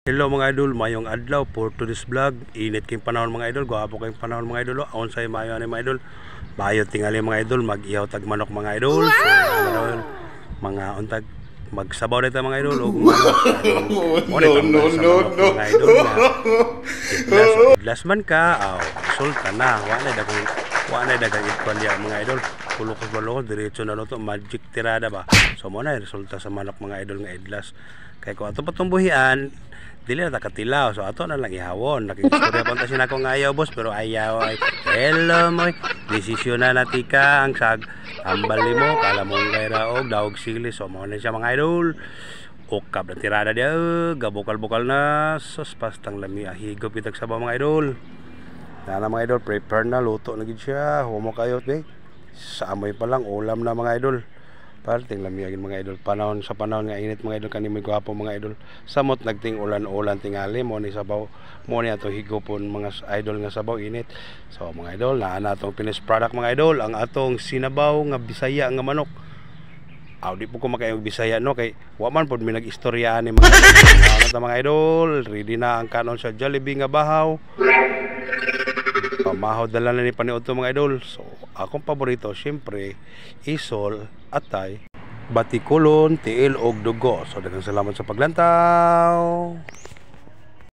Hello mga idol, mayong adlaw for today's vlog. Init kayong panahon mga idol, gwapo kayong panahon mga idol. Aon sa'yo mayo ani mga idol. Mayo tingali mga idol, mag-ihaw tag manok mga idol. So idol, mga untag magsabaw dito mga idol og manok. No. Mga idol na idlas man ka, sulta na. Wala dagang itwan diya mga idol. Kulukos balukos diretso na luto, magic tirada ba. So mo na resulta sa manok mga idol nga idlas. Kay ko ato patumbuhian dili na takatilaw, so ato na lang ihawon. Nakikistorya pa tasin ako nga ayaw boss, pero ayaw ay hello moy desisyon na natika ang sag tambal mo kala mong gaira og daog sili. So mo na siya mga idol, ukab na tirada dia, gabukal-bukal na sus pastang lami ahigop itag sabaw mga idol. Na mga idol, prepare na luto na gid siya. Humo kayo sa amoy pa lang ulam na mga idol. Parting lamiyagin mga idol, panahon sa panahon nga init mga idol, kanimoy gwapo mga idol. Samot nagting ulan-ulan tingali mo ni sabaw, mo ni ato higopon mga idol nga sabaw init. So mga idol, naa na atong finished product mga idol, ang atong sinabaw nga Bisaya nga manok. Di po ko makayong Bisaya no, kay wa man pod mi nag-istorya ni mga idol. Mga idol, ready na ang kanon sa Jollibee nga bahaw. Pamahaw dala na ni paniud to mga idol. So akong paborito syempre isol, atay, batikulon, tiil og dugo. So daghang salamat sa paglantaw.